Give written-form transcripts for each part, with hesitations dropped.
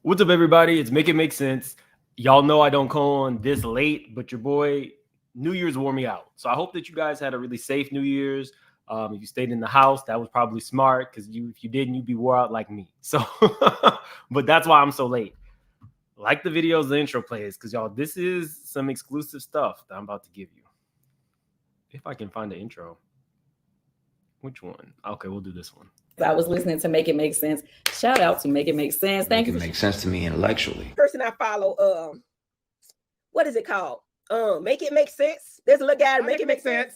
What's up, everybody? It's Make It Make Sense. Y'all know I don't come on this late, but your boy, New Year's wore me out. So I hope that you guys had a really safe New Year's. If you stayed in the house, that was probably smart because if you didn't, you'd be wore out like me. So, but that's why I'm so late. Like the videos, the intro plays, because y'all, this is some exclusive stuff that I'm about to give you. If I can find the intro. Which one? Okay, we'll do this one. I was listening to Make It Make Sense. Shout out to Make It Make Sense. Thank you. Make it make sense to me intellectually. Person I follow, what is it called? Make It Make Sense. There's a little guy to Make It Make Sense.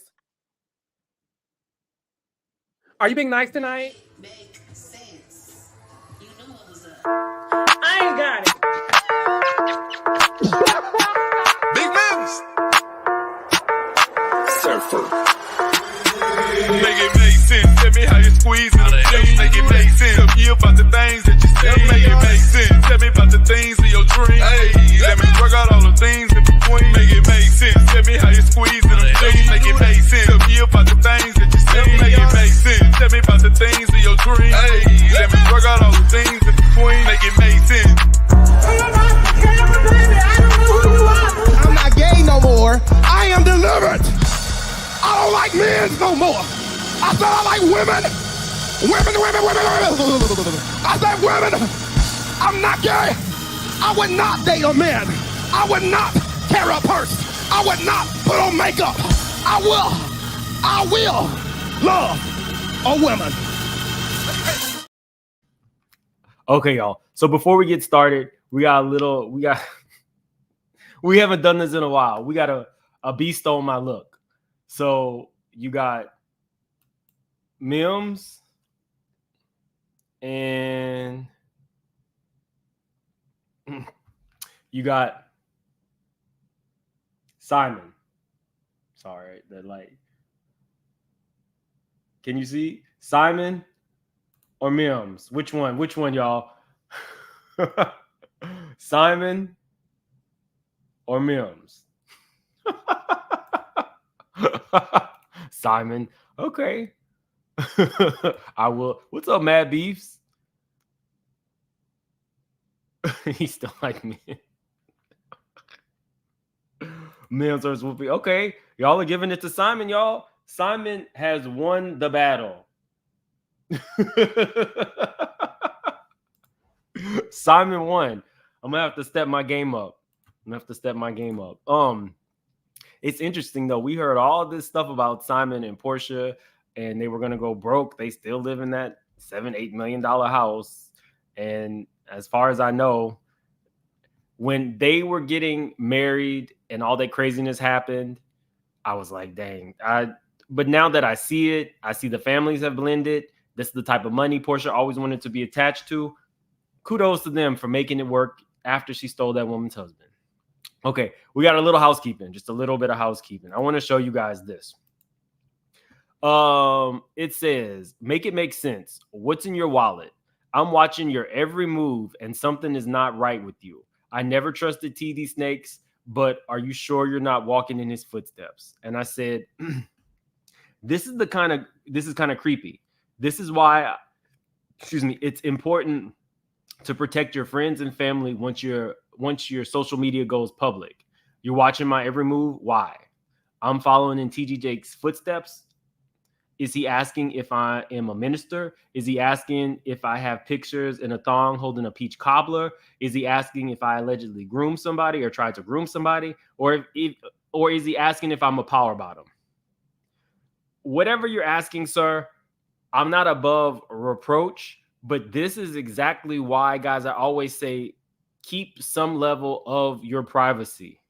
Are you being nice tonight? Make sense. You knew what was up. I ain't got it. Big Mims. Surfer. Make it make sense. Tell me how you squeeze it. Make it make sense. Tell me about the things that you see. Make it make sense. Tell me about the things of your dreams. Hey, let me work out all the things in between. Make it make sense. Tell me how you squeeze it. Make it make sense. Tell me about the things that you see. Make it make sense. Tell me about the things of your dreams. Hey, let me work out all the things in between. Make it make sense. I'm not gay no more. I am delivered. I don't like men no more. I said I like women. Women. I said women. I'm not gay. I would not date a man. I would not carry a purse. I would not put on makeup. I will love a woman. Okay, y'all. So before we get started, we haven't done this in a while. We got a beast on my look. So you got Mims and you got Simon. Sorry, that light. Can you see Simon or Mims? Which one? Which one, y'all? Simon or Mims? Simon. Okay. I will. What's up, Mad Beefs? He's still like me. Mims or Swoopy. Okay. Y'all are giving it to Simon, y'all. Simon has won the battle. Simon won. I'm gonna have to step my game up. It's interesting though. We heard all this stuff about Simon and Porsha, and they were gonna go broke. They still live in that $7-8 million house. And as far as I know, when they were getting married and all that craziness happened, I was like, dang. But now that I see it, I see the families have blended. This is the type of money Porsha always wanted to be attached to. Kudos to them for making it work after she stole that woman's husband. Okay, we got a little housekeeping, just a little bit of housekeeping. I want to show you guys this. It says, make it make sense. What's in your wallet? I'm watching your every move and something is not right with you. I never trusted TD Snakes, but are you sure you're not walking in his footsteps? And I said, this is kind of creepy. This is why, it's important to protect your friends and family once your social media goes public. You're watching my every move. Why? I'm following in TG Jake's footsteps. Is he asking if I am a minister? Is he asking if I have pictures in a thong holding a peach cobbler? Is he asking if I allegedly groomed somebody or tried to groom somebody? Or is he asking if I'm a power bottom? Whatever you're asking, sir, I'm not above reproach, but this is exactly why, guys, I always say, keep some level of your privacy.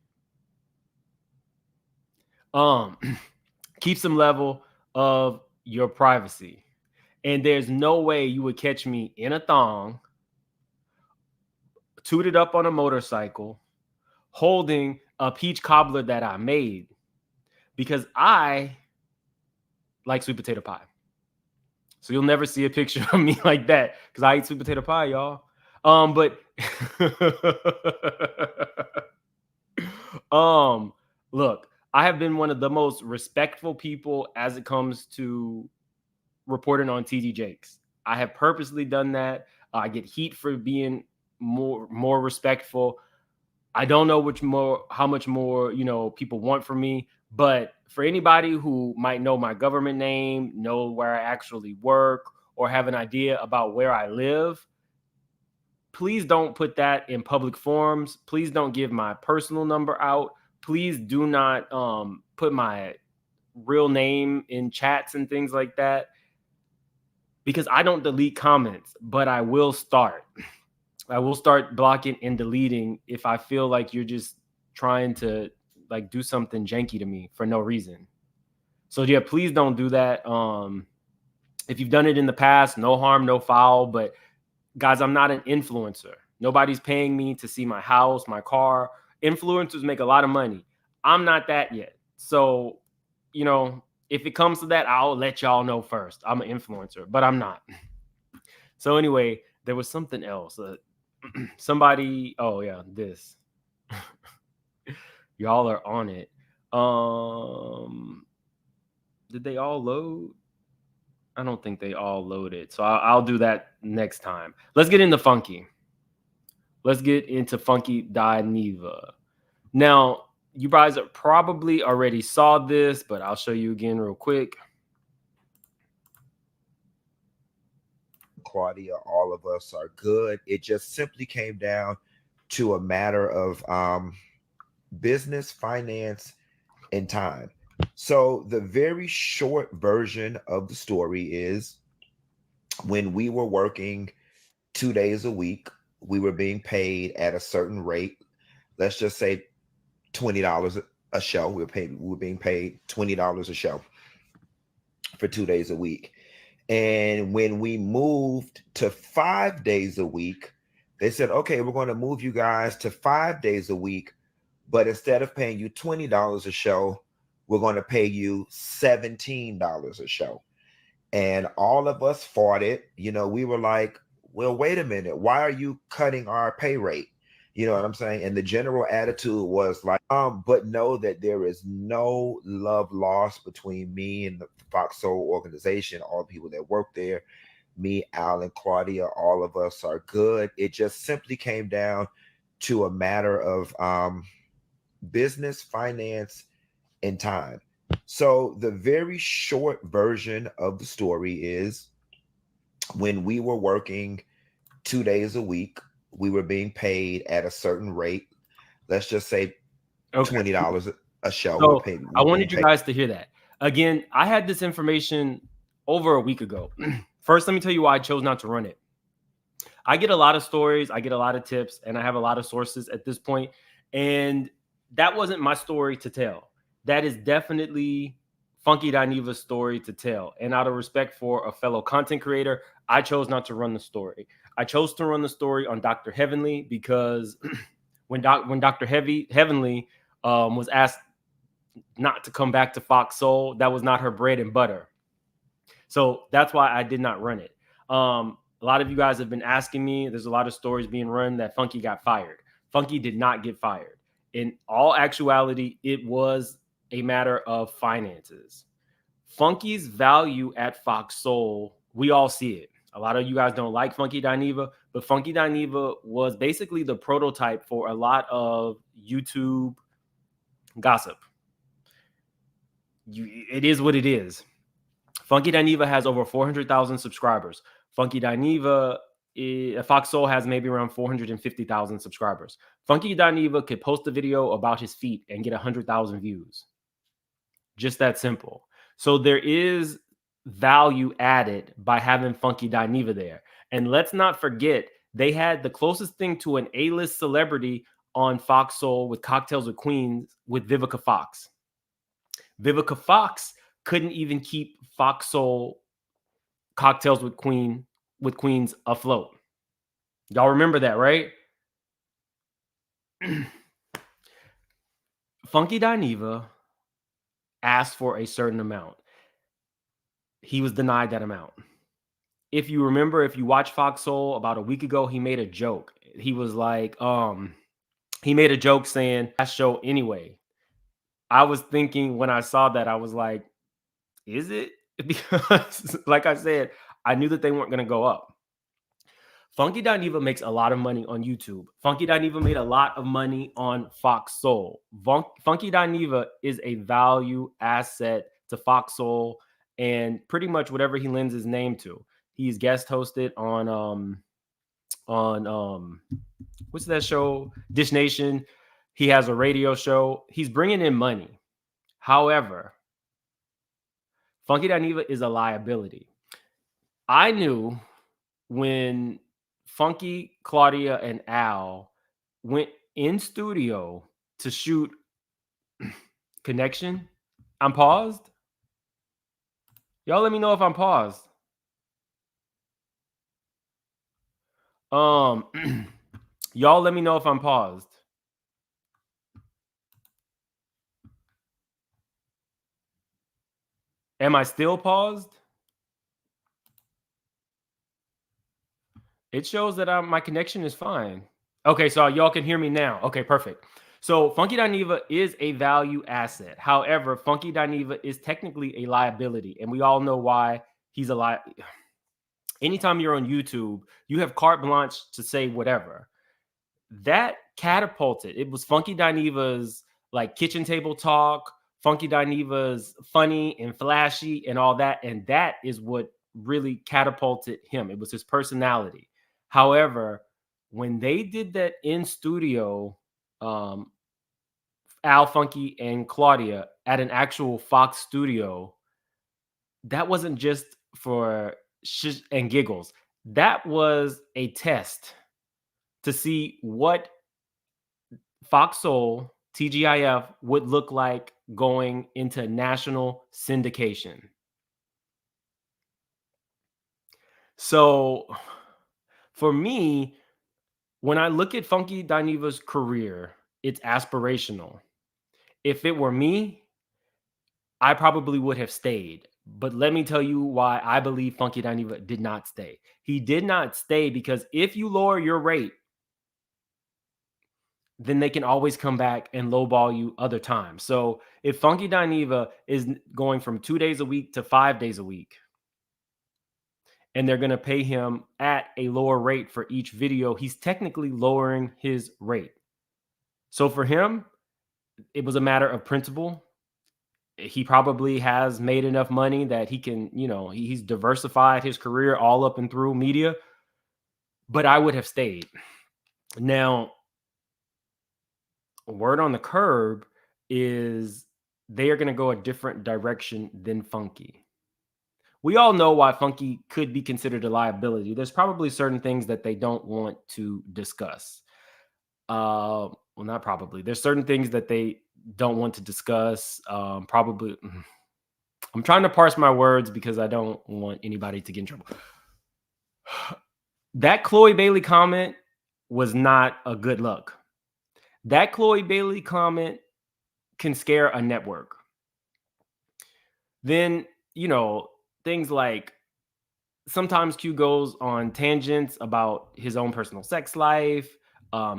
Keep some level of your privacy. And there's no way you would catch me in a thong, tooted up on a motorcycle, holding a peach cobbler that I made, because I like sweet potato pie. So you'll never see a picture of me like that because I eat sweet potato pie, y'all. But look, I have been one of the most respectful people as it comes to reporting on TD Jakes. I have purposely done that. I get heat for being more respectful. I don't know how much more, people want from me, but for anybody who might know my government name, know where I actually work, or have an idea about where I live, please don't put that in public forums. Please don't give my personal number out. Please do not put my real name in chats and things like that, because I don't delete comments, but I will start blocking and deleting if I feel like you're just trying to like do something janky to me for no reason. So yeah, please don't do that. If you've done it in the past, no harm, no foul. But guys, I'm not an influencer. Nobody's paying me to see my house, my car. Influencers make a lot of money. I'm not that yet. So, if it comes to that, I'll let y'all know first. I'm an influencer, but I'm not. So anyway, there was something else. Somebody, oh yeah, this. Y'all are on it. Did they all load? I don't think they all loaded. So I'll do that next time. Let's get into Funky. Let's get into Funky Dineva. Now, you guys probably already saw this, but I'll show you again real quick. Claudia, all of us are good. It just simply came down to a matter of business, finance, and time. So the very short version of the story is, when we were working 2 days a week, we were being paid at a certain rate. Let's just say $20 a show. We were being paid $20 a show for 2 days a week. And when we moved to 5 days a week, they said, okay, we're going to move you guys to 5 days a week, but instead of paying you $20 a show, we're going to pay you $17 a show. And all of us fought it. We were like, well, wait a minute. Why are you cutting our pay rate? You know what I'm saying? And the general attitude was like, but know that there is no love lost between me and the Fox Soul organization, all the people that work there, me, Al, and Claudia, all of us are good. It just simply came down to a matter of business, finance, and time. So the very short version of the story is, when we were working 2 days a week, we were being paid at a certain rate. Let's just say $20 a show. So I wanted you guys to hear that. Again, I had this information over a week ago. First, let me tell you why I chose not to run it. I get a lot of stories, I get a lot of tips, and I have a lot of sources at this point. And that wasn't my story to tell. That is definitely Funky Dineva's story to tell. And out of respect for a fellow content creator, I chose not to run the story. I chose to run the story on Dr. Heavenly because when Dr. Heavenly was asked not to come back to Fox Soul, that was not her bread and butter. So that's why I did not run it. A lot of you guys have been asking me. There's a lot of stories being run that Funky got fired. Funky did not get fired. In all actuality, it was a matter of finances. Funky's value at Fox Soul, we all see it. A lot of you guys don't like Funky Dineva, but Funky Dineva was basically the prototype for a lot of YouTube gossip. It is what it is. Funky Dineva has over 400,000 subscribers. Funky Dineva, Fox Soul has maybe around 450,000 subscribers. Funky Dineva could post a video about his feet and get 100,000 views. Just that simple. So there is value added by having Funky Dineva there. And let's not forget, they had the closest thing to an A-list celebrity on Fox Soul with Cocktails with Queens with Vivica Fox. Vivica Fox couldn't even keep Fox Soul Cocktails with Queens afloat. Y'all remember that, right? Funky Dineva asked for a certain amount. He was denied that amount. If you remember, if you watched Fox Soul about a week ago, he made a joke. He was like, he made a joke saying, "Last show anyway." I was thinking when I saw that, I was like, is it? Because like I said, I knew that they weren't going to go up. Funky Dineva makes a lot of money on YouTube. Funky Dineva made a lot of money on Fox Soul. Funky Dineva is a value asset to Fox Soul and pretty much whatever he lends his name to. He's guest hosted on what's that show? Dish Nation. He has a radio show. He's bringing in money. However, Funky Dineva is a liability. I knew when Funky, Claudia, and Al went in studio to shoot Connection. I'm paused. Y'all let me know if I'm paused. Y'all let me know if I'm paused. Am I still paused? It shows that my connection is fine. Okay, so y'all can hear me now. Okay, perfect. So Funky Dineva is a value asset. However, Funky Dineva is technically a liability, and we all know why he's a liability. Anytime you're on YouTube, you have carte blanche to say whatever. That catapulted. It was Funky Dineva's like kitchen table talk, Funky Dineva's funny and flashy and all that, and that is what really catapulted him. It was his personality. However, when they did that in studio, Al, Funky, and Claudia at an actual Fox studio, that wasn't just for shish and giggles. That was a test to see what Fox Soul, TGIF, would look like going into national syndication. So for me, when I look at Funky Dineva's career, it's aspirational. If it were me, I probably would have stayed. But let me tell you why I believe Funky Dineva did not stay. He did not stay because if you lower your rate, then they can always come back and lowball you other times. So if Funky Dineva is going from 2 days a week to 5 days a week, and they're going to pay him at a lower rate for each video, he's technically lowering his rate. So for him, it was a matter of principle. He probably has made enough money that he can, he's diversified his career all up and through media, but I would have stayed. Now, word on the curb is they are going to go a different direction than Funky. We all know why Funky could be considered a liability. There's probably certain things that they don't want to discuss. Well, not probably. There's certain things that they don't want to discuss. Probably. I'm trying to parse my words because I don't want anybody to get in trouble. That Chloe Bailey comment was not a good look. That Chloe Bailey comment can scare a network. Then, things like sometimes Q goes on tangents about his own personal sex life.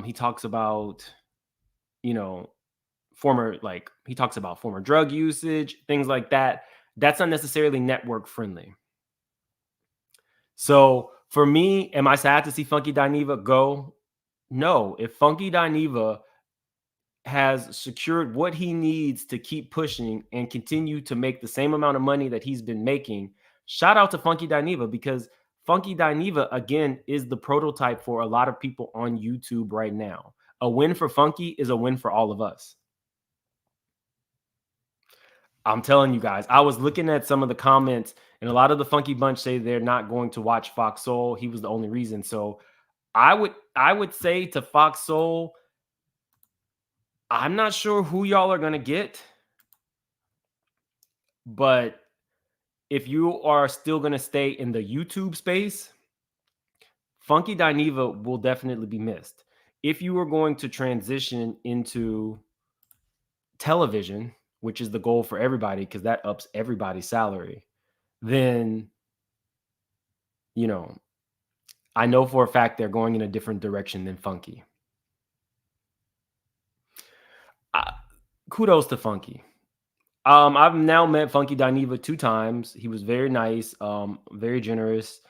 He talks about, former drug usage, things like that. That's not necessarily network friendly. So for me, am I sad to see Funky Dineva go? No. If Funky Dineva has secured what he needs to keep pushing and continue to make the same amount of money that he's been making, shout out to Funky Dineva, because Funky Dineva, again, is the prototype for a lot of people on YouTube right now. A win for Funky is a win for all of us. I'm telling you guys, I was looking at some of the comments, and a lot of the Funky Bunch say they're not going to watch Fox Soul. He was the only reason. So I would say to Fox Soul, I'm not sure who y'all are going to get, but if you are still going to stay in the YouTube space, Funky Dineva will definitely be missed. If you are going to transition into television, which is the goal for everybody because that ups everybody's salary, then, I know for a fact they're going in a different direction than Funky. Kudos to Funky. I've now met Funky Dineva 2 times. He was very nice, very generous.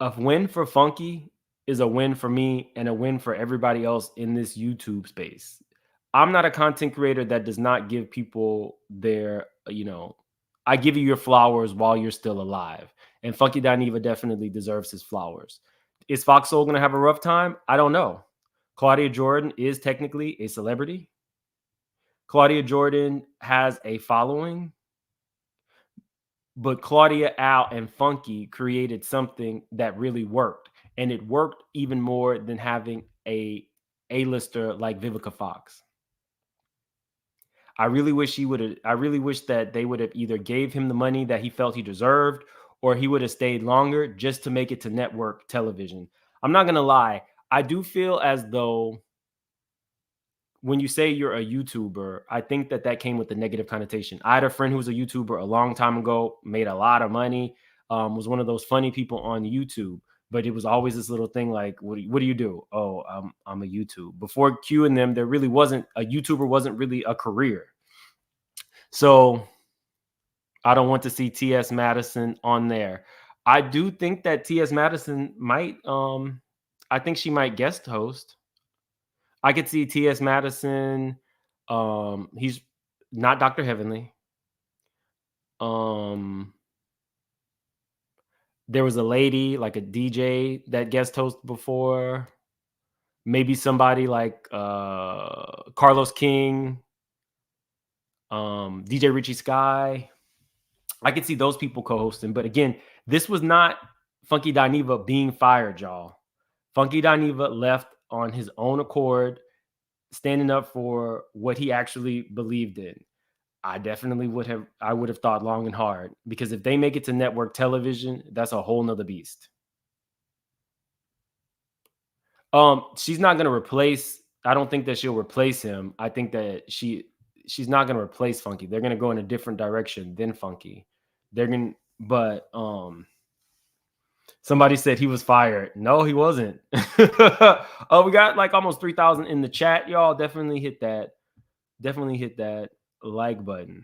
A win for Funky is a win for me and a win for everybody else in this YouTube space. I'm not a content creator that does not give people their, I give you your flowers while you're still alive. And Funky Dineva definitely deserves his flowers. Is Fox Soul going to have a rough time? I don't know. Claudia Jordan is technically a celebrity. Claudia Jordan has a following. But Claudia, Al, and Funky created something that really worked. And it worked even more than having a A-lister like Vivica Fox. I really wish that they would have either gave him the money that he felt he deserved, or he would have stayed longer just to make it to network television. I'm not going to lie. I do feel as though when you say you're a YouTuber, I think that came with the negative connotation. I had a friend who was a YouTuber a long time ago, made a lot of money, was one of those funny people on YouTube. But it was always this little thing like, what do you do? Oh, I'm a YouTube. Before Q and them, there really wasn't a YouTuber, wasn't really a career. So I don't want to see T.S. Madison on there. I do think that T.S. Madison might, I think she might guest host. I could see T.S. Madison. He's not Dr. Heavenly. There was a lady, like a DJ that guest hosted before. Maybe somebody like Carlos King, DJ Richie Sky. I could see those people co-hosting. But again, this was not Funky Dineva being fired, y'all. Funky Dineva left on his own accord, standing up for what he actually believed in. I would have thought long and hard, because if they make it to network television, that's a whole nother beast. She's not going to replace, I don't think that she'll replace him. I think that she's not going to replace Funky. They're going to go in a different direction than Funky. Somebody said he was fired. No, he wasn't. Oh, we got like almost 3,000 in the chat, y'all. Definitely hit that like button.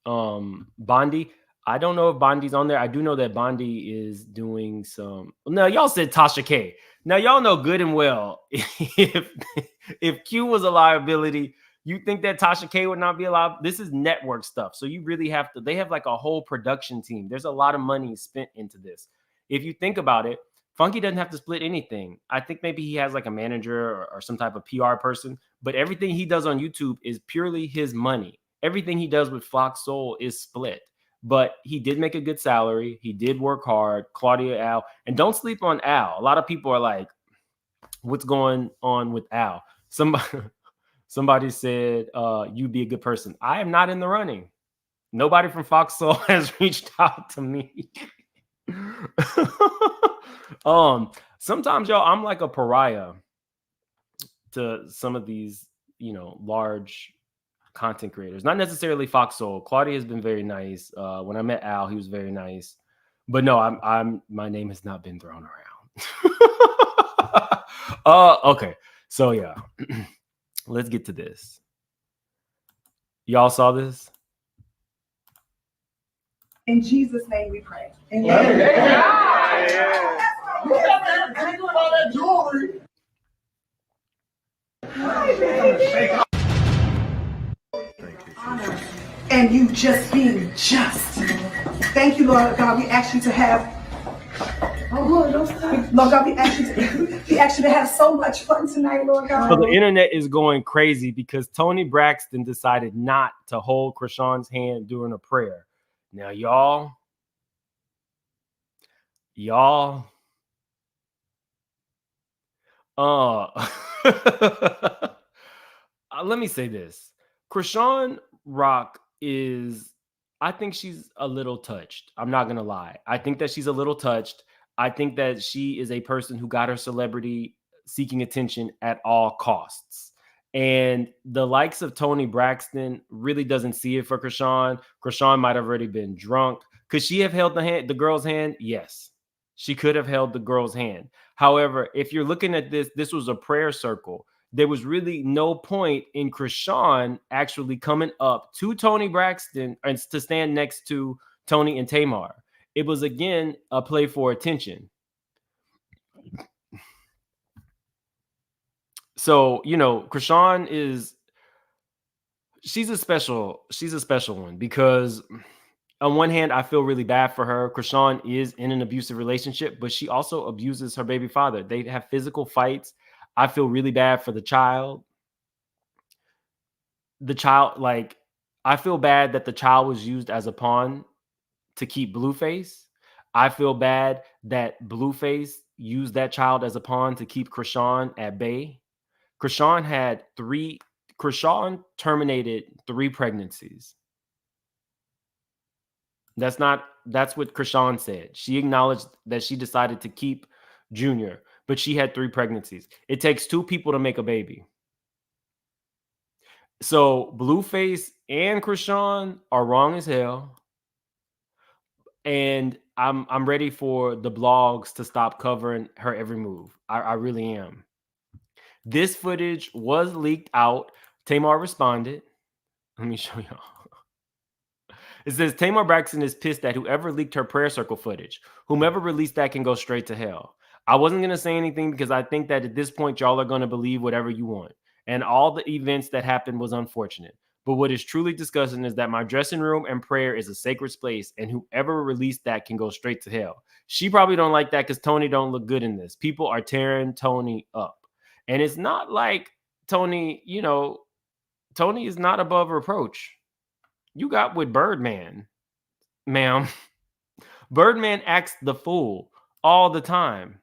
Bondi, I don't know if Bondi's on there. I do know that Bondi is doing some. No, y'all said Tasha K. Now y'all know good and well if Q was a liability, you think that Tasha K would not be allowed? This is network stuff, so you really have to. They have like a whole production team. There's a lot of money spent into this. If you think about it, Funky doesn't have to split anything. I think maybe he has like a manager or some type of PR person, but everything he does on YouTube is purely his money. Everything he does with Fox Soul is split. But he did make a good salary. He did work hard. Claudia, Al. And don't sleep on Al. A lot of people are like, what's going on with Al? Somebody said, you'd be a good person. I am not in the running. Nobody from Fox Soul has reached out to me. Sometimes, y'all, I'm like a pariah to some of these, large content creators. Not necessarily Fox Soul. Claudia has been very nice. When I met Al, he was very nice. But no, my name has not been thrown around. Okay. So yeah. Let's get to this. Y'all saw this? In Jesus' name we pray. Amen. And you just being just. Thank you, Lord God. We ask you to have. Oh Lord, don't stop. Lord God, we ask you to have so much fun tonight, Lord God. So the internet is going crazy because Toni Braxton decided not to hold Chrisean's hand during a prayer. Now, y'all, let me say this. Chrisean Rock is, I think she's a little touched. I'm not going to lie. I think that she's a little touched. I think that she is a person who got her celebrity seeking attention at all costs. And the likes of Toni Braxton really doesn't see it for Chrisean. Chrisean might have already been drunk. Could she have held the girl's hand? Yes, she could have held the girl's hand. However, if you're looking at this was a prayer circle. There was really no point in Chrisean actually coming up to Toni Braxton and to stand next to Toni and Tamar. It was again a play for attention. So, Chrisean she's a special one because on one hand, I feel really bad for her. Chrisean is in an abusive relationship, but she also abuses her baby father. They have physical fights. I feel really bad for the child. I feel bad that the child was used as a pawn to keep Blueface. I feel bad that Blueface used that child as a pawn to keep Chrisean at bay. Chrisean terminated 3 pregnancies. That's what Chrisean said. She acknowledged that she decided to keep Junior, but she had 3 pregnancies. It takes 2 people to make a baby. So Blueface and Chrisean are wrong as hell. And I'm ready for the blogs to stop covering her every move. I really am. This footage was leaked out. Tamar responded. Let me show y'all. It says Tamar Braxton is pissed at whoever leaked her prayer circle footage. Whomever released that can go straight to hell. I wasn't going to say anything because I think that at this point, y'all are going to believe whatever you want. And all the events that happened was unfortunate. But what is truly disgusting is that my dressing room and prayer is a sacred space, and whoever released that can go straight to hell. She probably don't like that because Toni don't look good in this. People are tearing Toni up. And it's not like Toni, Toni is not above reproach. You got with Birdman, ma'am. Birdman acts the fool all the time.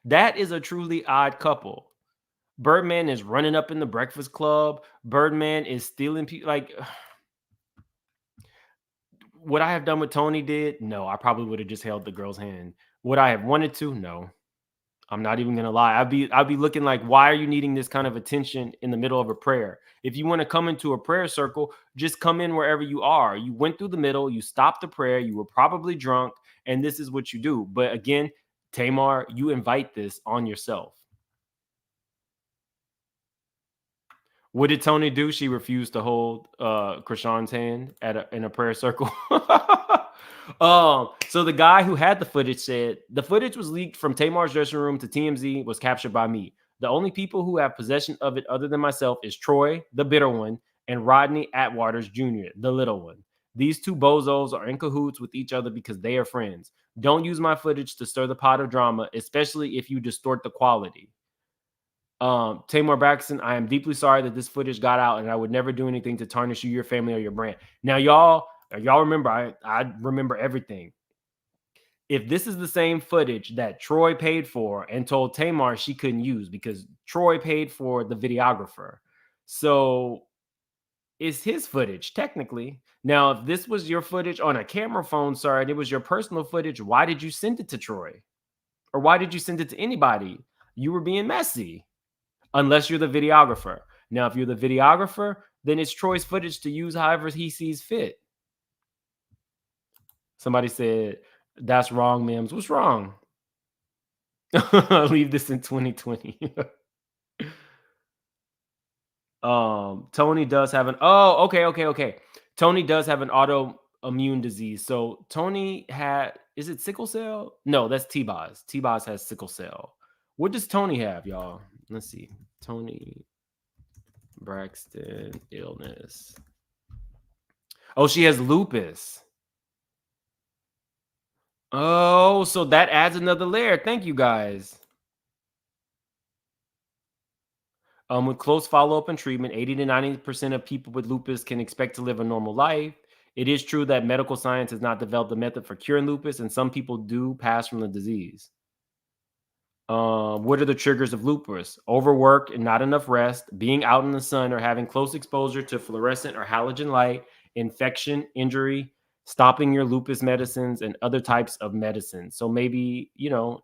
That is a truly odd couple. Birdman is running up in the Breakfast Club. Birdman is stealing people. Like, would I have done what Toni did? No, I probably would have just held the girl's hand. Would I have wanted to? No. I'm not even gonna lie. I'd be looking like, why are you needing this kind of attention in the middle of a prayer? If you want to come into a prayer circle, just come in wherever you are. You went through the middle, you stopped the prayer, you were probably drunk, and this is what you do. But again, Tamar, you invite this on yourself. What did Toni do? She refused to hold Chrisean's hand in a prayer circle. So the guy who had the footage said, the footage was leaked from Tamar's dressing room to TMZ, was captured by me. The only people who have possession of it other than myself is Troy, the bitter one, and Rodney Atwaters Jr., the little one. These 2 bozos are in cahoots with each other because they are friends. Don't use my footage to stir the pot of drama, especially if you distort the quality. Tamar Braxton, I am deeply sorry that this footage got out, and I would never do anything to tarnish you, your family, or your brand. Now, y'all remember, I remember everything. If this is the same footage that Troy paid for and told Tamar she couldn't use because Troy paid for the videographer. So it's his footage, technically. Now, if this was your footage on a camera phone, sir, and it was your personal footage, why did you send it to Troy? Or why did you send it to anybody? You were being messy. Unless you're the videographer. Now, if you're the videographer, then it's Troy's footage to use however he sees fit. Somebody said, that's wrong, Mims. What's wrong? Leave this in 2020. Toni does have an... Oh, okay. Toni does have an autoimmune disease. So Toni had... Is it sickle cell? No, that's T-Boz. T-Boz has sickle cell. What does Toni have, y'all? Let's see. Toni Braxton illness. Oh, she has lupus. Oh, so that adds another layer. Thank you, guys. With close follow-up and treatment, 80 to 90% of people with lupus can expect to live a normal life. It is true that medical science has not developed a method for curing lupus, and some people do pass from the disease. What are the triggers of lupus? Overwork and not enough rest, being out in the sun or having close exposure to fluorescent or halogen light, infection, injury, stopping your lupus medicines, and other types of medicines. So maybe,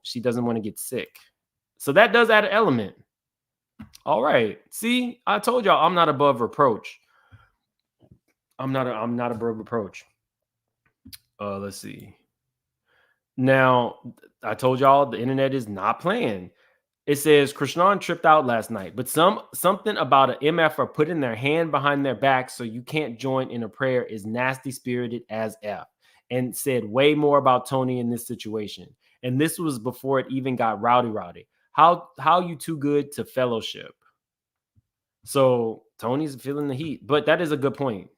she doesn't want to get sick. So that does add an element. All right. See, I told y'all I'm not above reproach. I'm not above reproach. Let's see. Now, I told y'all the internet is not playing. It says Chrisean tripped out last night, but something about an MFer putting their hand behind their back so you can't join in a prayer is nasty spirited as F. and said way more about Toni in this situation. And this was before it even got rowdy. How you too good to fellowship? So Toni's feeling the heat, but that is a good point.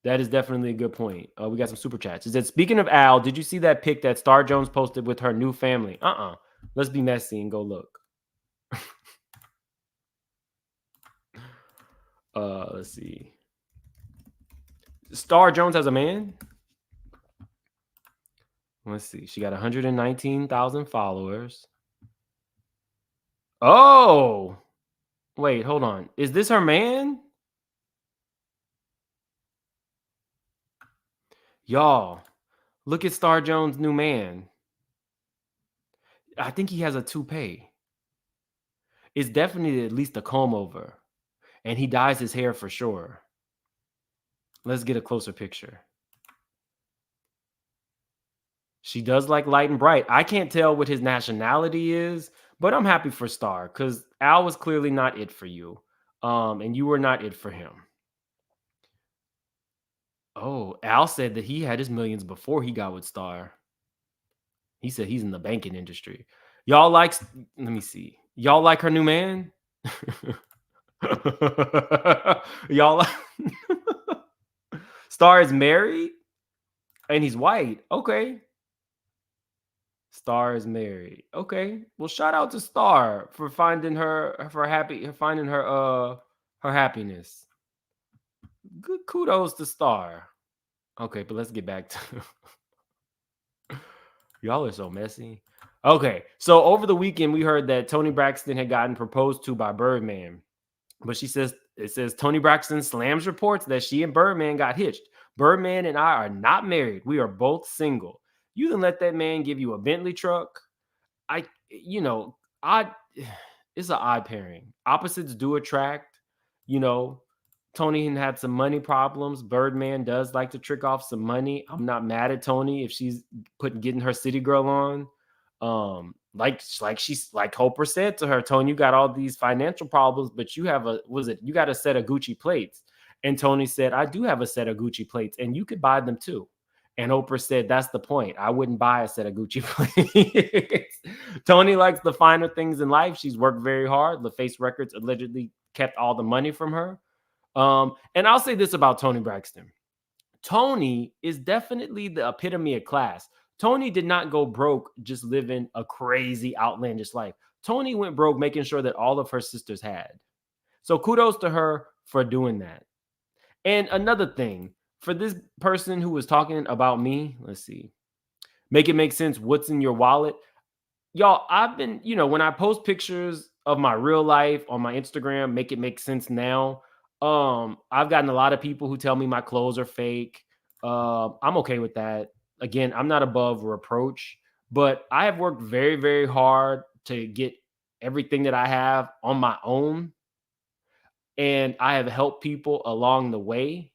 That is definitely a good point. We got some super chats. It said, speaking of Al, did you see that pic that Star Jones posted with her new family? Let's be messy and go look. Let's see. Star Jones has a man. Let's see. She got 119,000 followers. Oh, wait, hold on. Is this her man? Y'all, look at Star Jones' new man. I think he has a toupee. It's definitely at least a comb over. And he dyes his hair for sure. Let's get a closer picture. She does like light and bright. I can't tell what his nationality is, but I'm happy for Star because Al was clearly not it for you. And you were not it for him. Oh, Al said that he had his millions before he got with Star. He said he's in the banking industry. Y'all like, let me see. Y'all like her new man? Y'all like Star is married and he's white. Okay. Star is married. Okay. Well, shout out to Star for finding her happiness. Good kudos to Star. Okay, but let's get back to y'all are so messy. Okay, so over the weekend we heard that Toni Braxton had gotten proposed to by Birdman. But it says Toni Braxton slams reports that she and Birdman got hitched. Birdman and I are not married. We are both single. You can let that man give you a Bentley truck. It's an odd pairing. Opposites do attract. Toni had some money problems. Birdman does like to trick off some money. I'm not mad at Toni if she's getting her city girl on. Like Hopper said to her, Toni, you got all these financial problems, but you have you got a set of Gucci plates. And Toni said, I do have a set of Gucci plates and you could buy them too. And Oprah said, that's the point. I wouldn't buy a set of Gucci plates. Toni likes the finer things in life. She's worked very hard. LaFace Records allegedly kept all the money from her. And I'll say this about Toni Braxton. Toni is definitely the epitome of class. Toni did not go broke just living a crazy, outlandish life. Toni went broke making sure that all of her sisters had. So kudos to her for doing that. And another thing, for this person who was talking about me, let's see. Make it make sense. What's in your wallet? Y'all, I've been, when I post pictures of my real life on my Instagram, make it make sense now. I've gotten a lot of people who tell me my clothes are fake. I'm okay with that. Again, I'm not above reproach, but I have worked very, very hard to get everything that I have on my own. And I have helped people along the way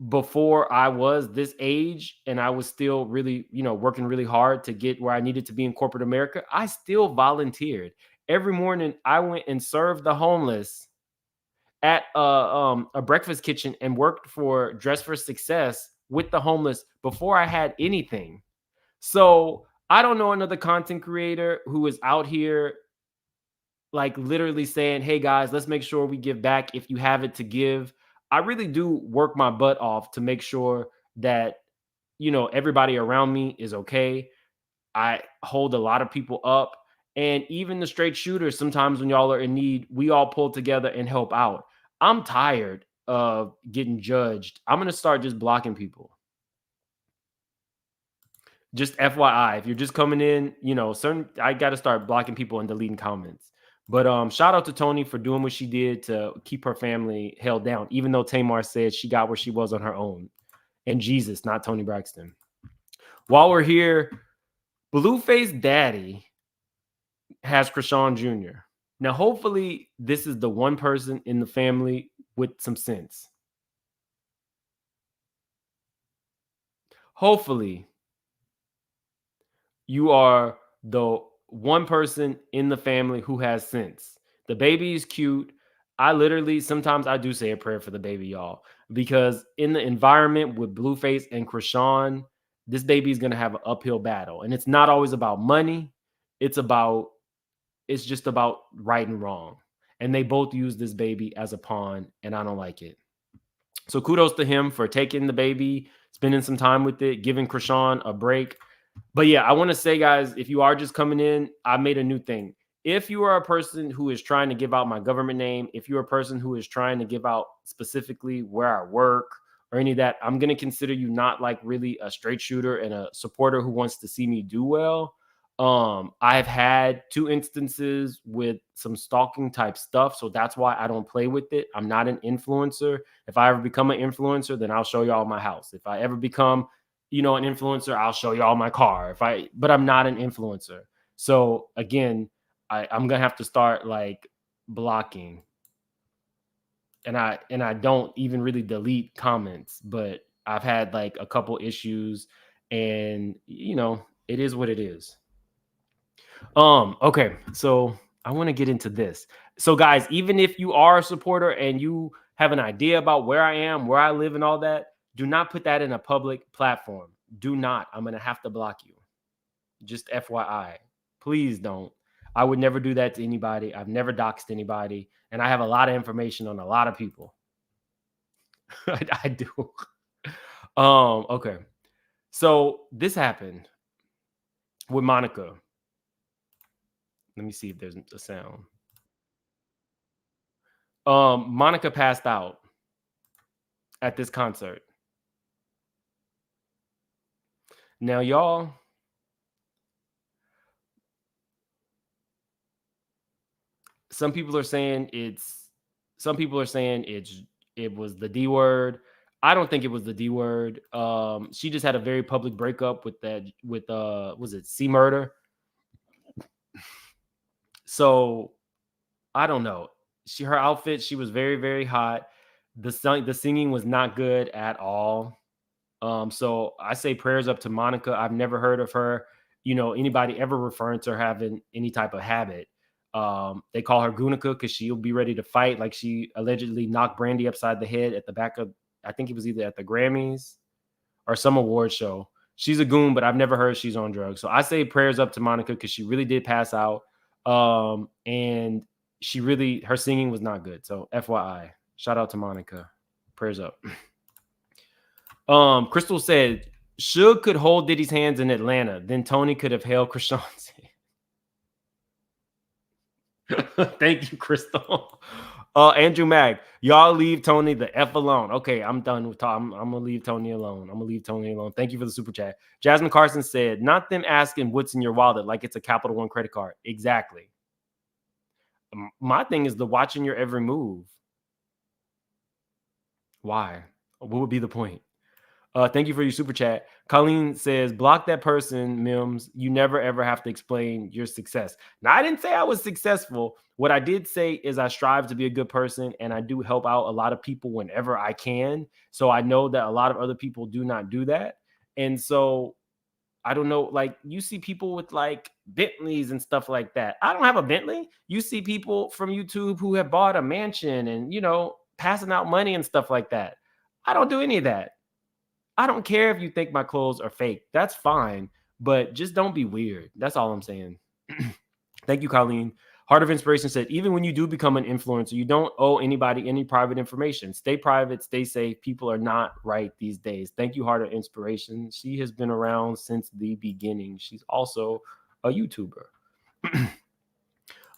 before I was this age. And I was still really, working really hard to get where I needed to be in corporate America. I still volunteered. Every morning I went and served the homeless at a breakfast kitchen and worked for Dress for Success with the homeless before I had anything. So I don't know another content creator who is out here like literally saying, hey guys, let's make sure we give back if you have it to give. I really do work my butt off to make sure that, everybody around me is okay. I hold a lot of people up. And even the straight shooters, sometimes when y'all are in need, we all pull together and help out. I'm tired of getting judged. I'm going to start just blocking people. Just FYI, if you're just coming in, I got to start blocking people and deleting comments. But shout out to Toni for doing what she did to keep her family held down, even though Tamar said she got where she was on her own. And Jesus, not Toni Braxton. While we're here, Blueface Daddy has Chrisean Jr. Now, hopefully, this is the one person in the family with some sense. Hopefully, you are the one person in the family who has sense. The baby is cute. Sometimes I do say a prayer for the baby, y'all. because in the environment with Blueface and Chrisean, this baby is going to have an uphill battle. And it's not always about money. It's just about right and wrong. And they both use this baby as a pawn, and I don't like it. So kudos to him for taking the baby, spending some time with it, giving Chrisean a break. But yeah, I want to say, guys, if you are just coming in, I made a new thing. If you are a person who is trying to give out my government name, if you're a person who is trying to give out specifically where I work or any of that, I'm going to consider you not like really a straight shooter and a supporter who wants to see me do well. I've had 2 instances with some stalking type stuff, so that's why I don't play with it. I'm not an influencer. If I ever become an influencer, then I'll show y'all my house. If I ever become, an influencer, I'll show y'all my car. But I'm not an influencer. So again, I'm gonna have to start like blocking. And I don't even really delete comments, but I've had like a couple issues, and it is what it is. Okay, so I want to get into this. So guys, even if you are a supporter and you have an idea about where I am, where I live and all that, do not put that in a public platform. Do not. I'm going to have to block you. Just FYI. Please don't. I would never do that to anybody. I've never doxed anybody, and I have a lot of information on a lot of people. I do. Okay. So this happened with Monica. Let me see if there's a sound. Monica passed out at this concert. Now, y'all, some people are saying it was the D word. I don't think it was the D word. She just had a very public breakup with was it C Murder? So I don't know. Her outfit, she was very, very hot. The singing was not good at all. So I say prayers up to Monica. I've never heard of her, anybody ever referring to her having any type of habit. They call her Gunica because she'll be ready to fight. Like she allegedly knocked Brandy upside the head at the back of, I think it was either at the Grammys or some award show. She's a goon, but I've never heard she's on drugs. So I say prayers up to Monica because she really did pass out. And her singing was not good. So FYI, shout out to Monica. Prayers up. Crystal said, Suge could hold Diddy's hands in Atlanta. Then Toni could have held Chrisean's hand. Thank you, Crystal. Andrew Mag, y'all leave Toni the F alone. Okay, I'm done with I'm gonna leave Toni alone. Thank you for the super chat. Jasmine Carson said, not them asking what's in your wallet like it's a Capital One credit card. Exactly. My thing is the watching your every move. Why? What would be the point? Thank you for your super chat. Colleen says, block that person, Mims. You never, ever have to explain your success. Now, I didn't say I was successful. What I did say is I strive to be a good person, and I do help out a lot of people whenever I can. So I know that a lot of other people do not do that. And so I don't know, like you see people with like Bentleys and stuff like that. I don't have a Bentley. You see people from YouTube who have bought a mansion and, passing out money and stuff like that. I don't do any of that. I don't care if you think my clothes are fake. That's fine, but just don't be weird. That's all I'm saying. Thank you, Colleen. Heart of Inspiration said, even when you do become an influencer, you don't owe anybody any private information. Stay private, stay safe. People are not right these days. Thank you, Heart of Inspiration. She has been around since the beginning. She's also a YouTuber.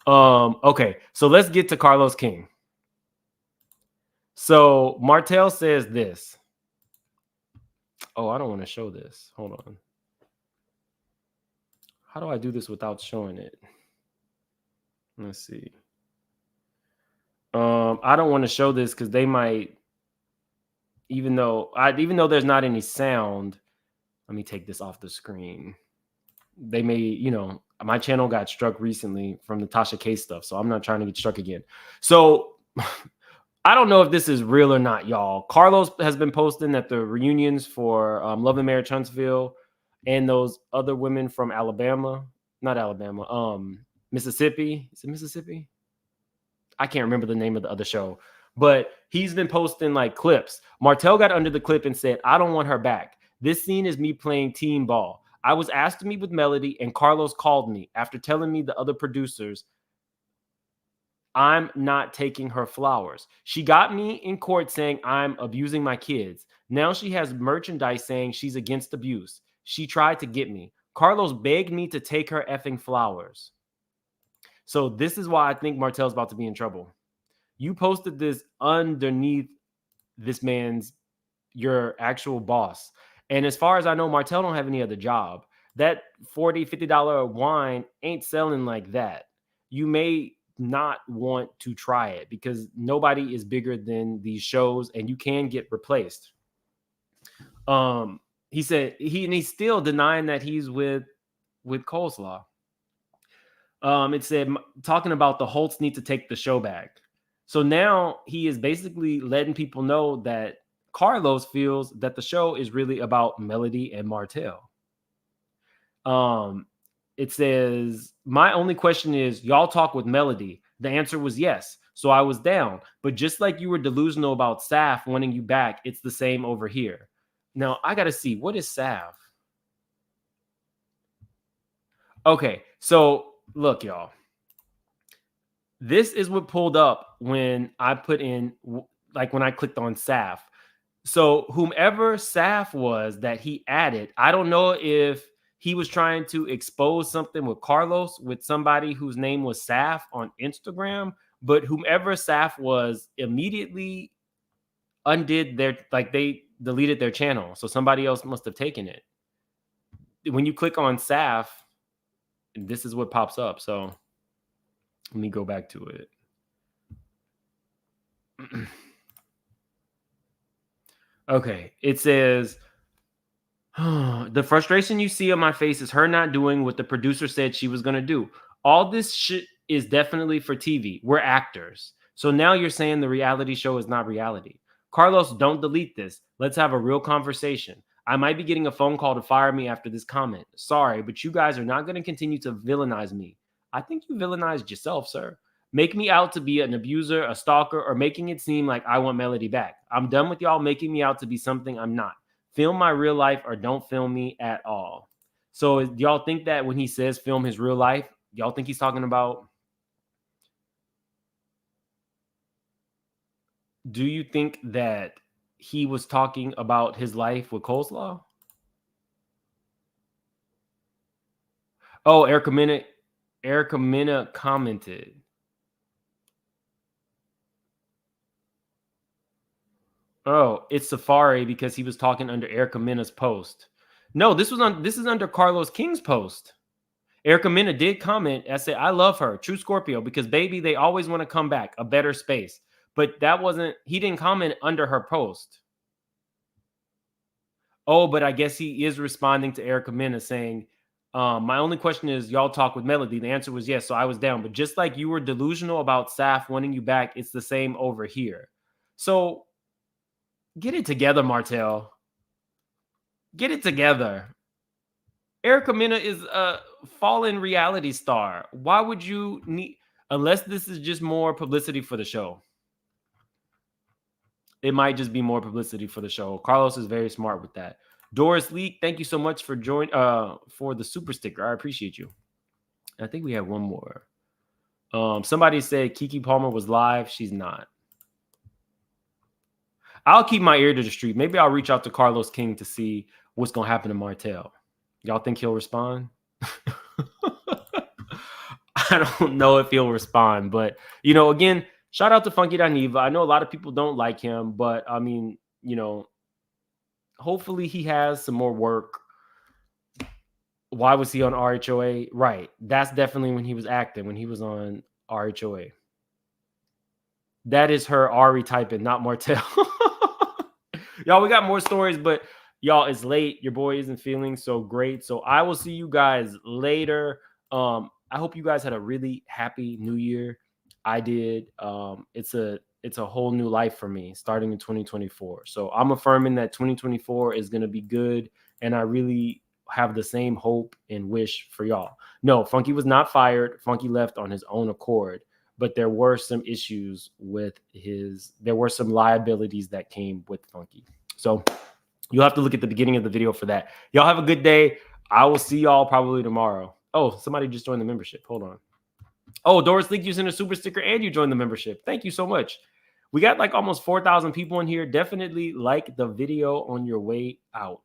Okay, so let's get to Carlos King. So Martell says this. Oh, I don't want to show this. Hold on. How do I do this without showing it? Let's see. I don't want to show this because they might, even though there's not any sound, let me take this off the screen. They may, my channel got struck recently from the Tasha K stuff, so I'm not trying to get struck again. So I don't know if this is real or not, y'all. Carlos has been posting that the reunions for Love and Marriage Huntsville and those other women from Mississippi. Is it Mississippi? I can't remember the name of the other show. But he's been posting like clips. Martell got under the clip and said, I don't want her back. This scene is me playing team ball. I was asked to meet with Melody, and Carlos called me after telling me the other producers I'm not taking her flowers. She got me in court saying I'm abusing my kids. Now she has merchandise saying she's against abuse. She tried to get me. Carlos begged me to take her effing flowers. So this is why I think Martell's about to be in trouble. You posted this underneath this man's, your actual boss. And as far as I know, Martell don't have any other job. That $40, $50 wine ain't selling like that. You may not want to try it because nobody is bigger than these shows and you can get replaced. He said he's still denying that he's with Coleslaw. It said talking about the Holts need to take the show back. So now he is basically letting people know that Carlos feels that the show is really about Melody and Martell. It says, my only question is, y'all talk with Melody. The answer was yes. So I was down. But just like you were delusional about Saf wanting you back, it's the same over here. Now, I got to see, what is Saf? Okay, so look, y'all. This is what pulled up when I put in, like when I clicked on Saf. So whomever Saf was that he added, I don't know if he was trying to expose something with Carlos with somebody whose name was Saf on Instagram, but whomever Saf was immediately undid their, like they deleted their channel. So somebody else must have taken it. When you click on Saf, this is what pops up. So let me go back to it. Okay, it says, the frustration you see on my face is her not doing what the producer said she was going to do. All this shit is definitely for TV. We're actors. So now you're saying the reality show is not reality. Carlos, don't delete this. Let's have a real conversation. I might be getting a phone call to fire me after this comment. Sorry, but you guys are not going to continue to villainize me. I think you villainized yourself, sir. Make me out to be an abuser, a stalker, or making it seem like I want Melody back. I'm done with y'all making me out to be something I'm not. Film my real life or don't film me at all. So do y'all think that when he says film his real life, y'all think he's talking about? Do you think that he was talking about his life with Coleslaw? Oh, Erica Mena commented. Oh, it's Safari because he was talking under Erica Mena's post. No, this is under Carlos King's post. Erica Mena did comment. I said, I love her, true Scorpio, because baby, they always want to come back, a better space. But that wasn't, he didn't comment under her post. Oh, but I guess he is responding to Erica Mena saying, my only question is, y'all talk with Melody. The answer was yes, so I was down. But just like you were delusional about Saf wanting you back, it's the same over here. So get it together, Martell. Get it together. Erica Mena is a fallen reality star. Why would you need, unless this is just more publicity for the show? It might just be more publicity for the show. Carlos is very smart with that. Doris Leak, thank you so much for joining for the super sticker. I appreciate you. I think we have one more. Somebody said Keke Palmer was live. She's not. I'll keep my ear to the street. Maybe I'll reach out to Carlos King to see what's going to happen to Martell. Y'all think he'll respond? I don't know if he'll respond, but, you know, again, shout out to Funky Dineva. I know a lot of people don't like him, but, I mean, you know, hopefully he has some more work. Why was he on RHOA? Right. That's definitely when he was acting, when he was on RHOA. That is her Ari typing, not Martell. Y'all, we got more stories, but y'all, it's late. Your boy isn't feeling so great. So I will see you guys later. I hope you guys had a really happy new year. I did. It's a whole new life for me starting in 2024. So I'm affirming that 2024 is going to be good. And I really have the same hope and wish for y'all. No, Funky was not fired. Funky left on his own accord. but there were some issues with there were some liabilities that came with Funky. So you'll have to look at the beginning of the video for that. Y'all have a good day. I will see y'all probably tomorrow. Oh, somebody just joined the membership. Hold on. Oh, Doris, thank you, sent a super sticker and you joined the membership. Thank you so much. We got like almost 4,000 people in here. Definitely like the video on your way out.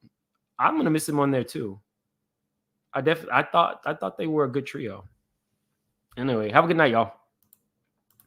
I'm gonna miss him on there too. I thought they were a good trio. Anyway, have a good night, y'all.